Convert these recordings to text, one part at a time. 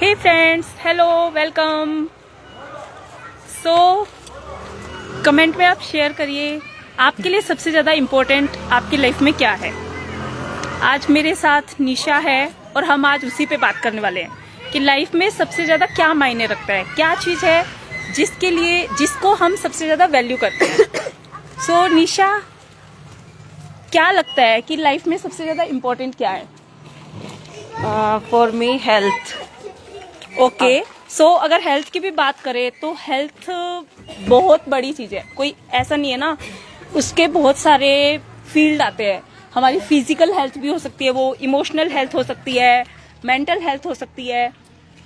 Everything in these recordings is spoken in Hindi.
हे friends, hello, welcome. So comment में आप शेयर करिए आपके लिए सबसे ज़्यादा इम्पोर्टेंट आपकी लाइफ में क्या है। आज मेरे साथ निशा है और हम आज उसी पे बात करने वाले हैं कि लाइफ में सबसे ज़्यादा क्या मायने रखता है, क्या चीज़ है जिसको हम सबसे ज़्यादा वैल्यू करते हैं। सो निशा, क्या लगता है कि लाइफ में सबसे ज़्यादा इम्पोर्टेंट क्या है? For me health. ओके, सो अगर हेल्थ की भी बात करें तो हेल्थ बहुत बड़ी चीज़ है। कोई ऐसा नहीं है ना, उसके बहुत सारे फील्ड आते हैं। हमारी फिजिकल हेल्थ भी हो सकती है, वो इमोशनल हेल्थ हो सकती है, मेंटल हेल्थ हो सकती है।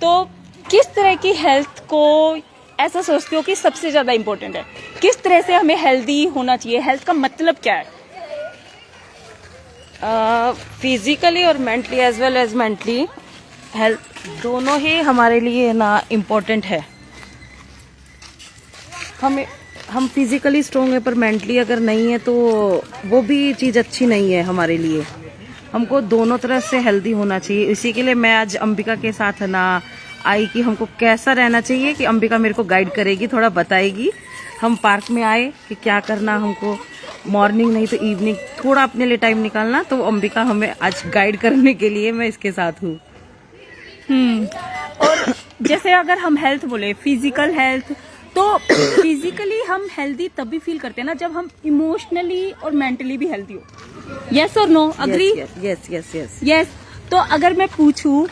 तो किस तरह की हेल्थ को ऐसा सोचते हो कि सबसे ज़्यादा इम्पोर्टेंट है? किस तरह से हमें हेल्दी होना चाहिए? हेल्थ का मतलब क्या है? फिजिकली और mentally as well as mentally health दोनों ही हमारे लिए ना इम्पोर्टेंट है। हम फिजिकली स्ट्रोंग है पर मेंटली अगर नहीं है तो वो भी चीज़ अच्छी नहीं है हमारे लिए। हमको दोनों तरह से हेल्दी होना चाहिए। इसी के लिए मैं आज अंबिका के साथ ना आई कि हमको कैसा रहना चाहिए, कि अंबिका मेरे को गाइड करेगी, थोड़ा बताएगी। हम पार्क में आए कि क्या करना हमको, मॉर्निंग नहीं तो इवनिंग थोड़ा अपने लिए टाइम निकालना। तो अंबिका हमें आज गाइड करने के लिए मैं इसके साथ हूँ। और जैसे अगर हम हेल्थ बोले, फिजिकल हेल्थ, तो फिजिकली हम हेल्दी तभी फील करते हैं ना जब हम इमोशनली और मेंटली भी हेल्दी हो। यस और no, agree? Yes yes yes. Yes. तो अगर मैं पूछूं,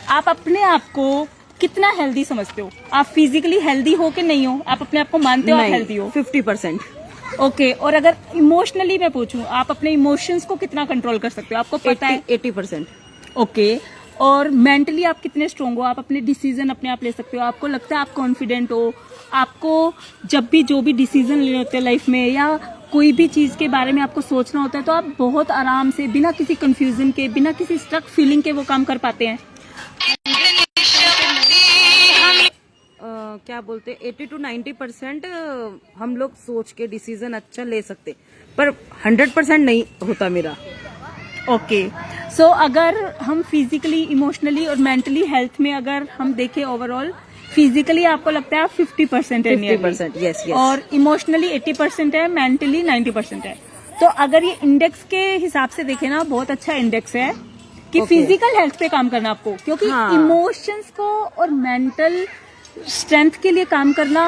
आप अपने आप को कितना हेल्दी समझते हो? आप फिजिकली हेल्दी हो कि नहीं हो? आप अपने आप को मानते हो आप हेल्दी हो? 50%। ओके, और अगर इमोशनली मैं पूछूं, आप अपने इमोशंस को कितना कंट्रोल कर सकते हो? आपको पता है? 80%। ओके, और मेंटली आप कितने स्ट्रोंग हो? आप अपने डिसीजन अपने आप ले सकते हो? आपको लगता है आप कॉन्फिडेंट हो? आपको जब भी जो भी डिसीजन लेने होते हैं लाइफ में, या कोई भी चीज के बारे में आपको सोचना होता है, तो आप बहुत आराम से, बिना किसी कंफ्यूजन के, बिना किसी स्ट्रक फीलिंग के वो काम कर पाते हैं? क्या बोलते 80 to 90% हम लोग सोच के डिसीजन अच्छा ले सकते, पर 100% नहीं होता मेरा। ओके, सो अगर हम फिजिकली, इमोशनली और मेंटली हेल्थ में अगर हम देखें ओवरऑल, फिजिकली आपको लगता है आप 50% है, 50%, यस यस। और इमोशनली 80% है, मेंटली 90% है। तो अगर ये इंडेक्स के हिसाब से देखें ना, बहुत अच्छा इंडेक्स है कि फिजिकल हेल्थ पे काम करना आपको, क्योंकि इमोशंस को और मेंटल स्ट्रेंथ के लिए काम करना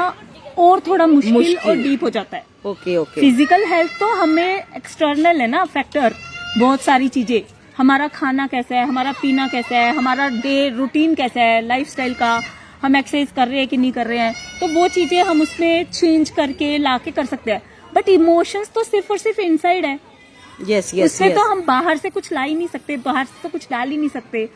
और थोड़ा मुश्किल और डीप हो जाता है। Okay okay. फिजिकल हेल्थ तो हमें एक्सटर्नल है ना फैक्टर, बहुत सारी चीजें, हमारा खाना कैसा है, हमारा पीना कैसा है, हमारा डे रूटीन कैसा है, लाइफस्टाइल का, हम एक्सरसाइज कर रहे हैं कि नहीं कर रहे हैं, तो वो चीजें हम उसमें चेंज करके लाके कर सकते हैं। बट इमोशंस तो सिर्फ और सिर्फ इनसाइड है। Yes yes. उसमें तो हम बाहर से कुछ ला ही नहीं सकते, बाहर से तो कुछ डाल ही नहीं सकते।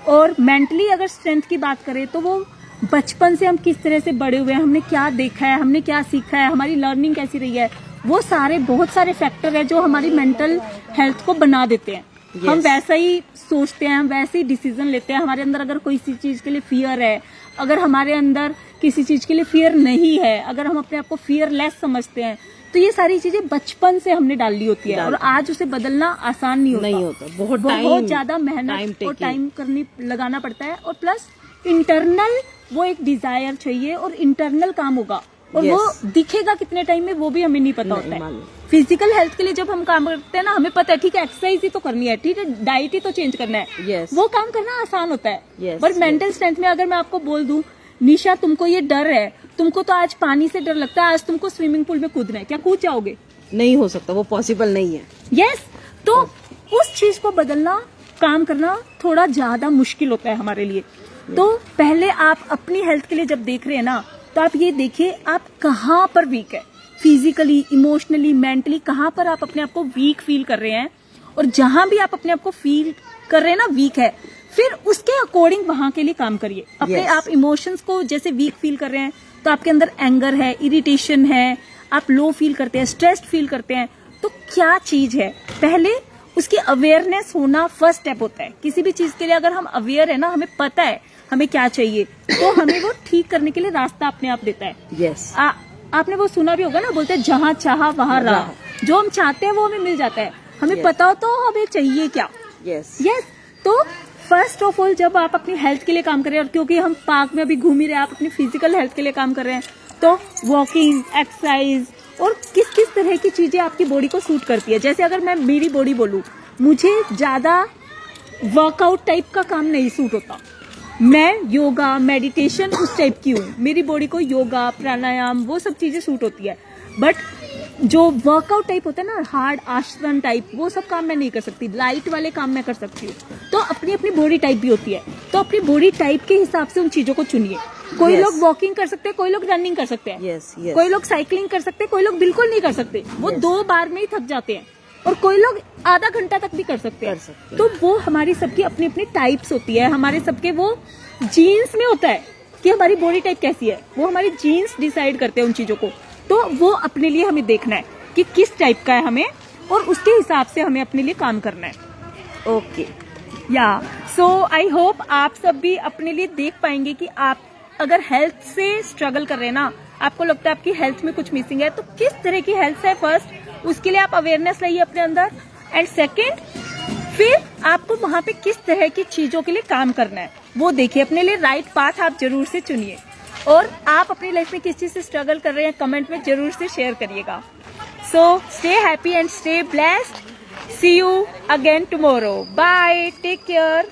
और मेंटली अगर स्ट्रेंथ की बात करें तो वो बचपन से हम किस तरह से बड़े हुए हैं, हमने क्या देखा है, हमने क्या सीखा है, हमारी लर्निंग कैसी रही है, वो सारे बहुत सारे फैक्टर है जो हमारी मेंटल हेल्थ को बना देते हैं। हम वैसा ही सोचते हैं, हम वैसे ही डिसीजन लेते हैं। हमारे अंदर अगर कोई सी चीज के लिए फियर है, अगर हमारे अंदर किसी चीज के लिए फियर नहीं है, अगर हम अपने आप को फियरलेस समझते हैं, तो ये सारी चीजें बचपन से हमने डाल ली होती है, और आज उसे बदलना आसान नहीं होता। बहुत ज्यादा मेहनत और टाइम लगाना पड़ता है, और प्लस इंटरनल वो एक डिजायर चाहिए, और इंटरनल काम होगा, और वो दिखेगा कितने टाइम में वो भी हमें नहीं पता होता है। फिजिकल हेल्थ के लिए जब हम काम करते हैं ना, हमें पता है ठीक है एक्सरसाइज ही तो करनी है, ठीक है डाइट ही तो चेंज करना है, वो काम करना आसान होता है। बट मेंटल स्ट्रेंथ में अगर मैं आपको बोल दूं, निशा तुमको ये डर है, तुमको तो आज पानी से डर लगता है, आज तुमको स्विमिंग पूल में कूदना है, क्या कूद जाओगे? नहीं हो सकता, वो पॉसिबल नहीं है। यस। तो उस चीज को बदलना, काम करना थोड़ा ज्यादा मुश्किल होता है हमारे लिए। तो पहले आप अपनी हेल्थ के लिए जब देख रहे हैं ना, तो आप ये देखिए आप कहाँ पर वीक है, फिजिकली, इमोशनली, मेंटली, कहाँ पर आप अपने आप को वीक फील कर रहे हैं, और जहां भी आप अपने आप को फील कर रहे हैं ना वीक है, फिर उसके अकॉर्डिंग वहां के लिए काम करिए। अपने आप इमोशंस को जैसे वीक फील कर रहे हैं, तो आपके अंदर एंगर है, इरिटेशन है, आप लो फील करते हैं, स्ट्रेस्ड फील करते हैं, तो क्या चीज है, पहले उसकी अवेयरनेस होना फर्स्ट स्टेप होता है। किसी भी चीज के लिए अगर हम अवेयर है ना, हमें पता है हमें क्या चाहिए, तो हमें वो ठीक करने के लिए रास्ता अपने आप देता है। यस। आपने वो सुना भी होगा ना, बोलते हैं जहाँ चाहा वहाँ राह। जो हम चाहते हैं वो हमें मिल जाता है, हमें पता हो तो हमें चाहिए क्या। यस। तो फर्स्ट ऑफ ऑल जब आप अपनी हेल्थ के लिए काम कर रहे हैं, और क्योंकि हम पार्क में अभी घूम ही रहे हैं, आप अपनी फिजिकल हेल्थ के लिए काम कर रहे हैं, तो वॉकिंग, एक्सरसाइज और किस किस तरह की चीजें आपकी बॉडी को सूट करती है। जैसे अगर मैं मेरी बॉडी बोलूं, मुझे ज्यादा वर्कआउट टाइप का काम नहीं सूट होता। मैं योगा, मेडिटेशन उस टाइप की हूँ। मेरी बॉडी को योगा, प्राणायाम वो सब चीजें सूट होती है। बट जो वर्कआउट टाइप होता है ना, हार्ड आसन टाइप, वो सब काम मैं नहीं कर सकती। लाइट वाले काम मैं कर सकती हूँ। तो अपनी अपनी बॉडी टाइप भी होती है, तो अपनी बॉडी टाइप के हिसाब से उन चीजों को चुनिए। कोई लोग वॉकिंग कर सकते हैं, कोई लोग रनिंग कर सकते हैं, कोई लोग साइकिलिंग कर सकते हैं, कोई लोग बिल्कुल नहीं कर सकते, वो 2 बार में ही थक जाते हैं, और कोई लोग आधा घंटा तक भी कर सकते हैं। तो वो हमारी सबकी अपनी अपनी टाइप्स होती है। हमारे सबके वो जीन्स में होता है कि हमारी बॉडी टाइप कैसी है, वो हमारी जीन्स डिसाइड करते हैं उन चीजों को। तो वो अपने लिए हमें देखना है कि किस टाइप का है हमें, और उसके हिसाब से हमें अपने लिए काम करना है। ओके, या सो आई होप आप सब भी अपने लिए देख पाएंगे कि आप अगर हेल्थ से स्ट्रगल कर रहे हैं ना, आपको लगता है आपकी हेल्थ में कुछ मिसिंग है, तो किस तरह की हेल्थ है, फर्स्ट उसके लिए आप अवेयरनेस लाइए अपने अंदर, एंड सेकेंड फिर आपको वहां पे किस तरह की चीजों के लिए काम करना है वो देखिए। अपने लिए राइट पाथ आप जरूर से चुनिए, और आप अपनी लाइफ में किस चीज से स्ट्रगल कर रहे हैं कमेंट में जरूर से शेयर करिएगा। So stay happy and stay blessed. See you again tomorrow. Bye, take care.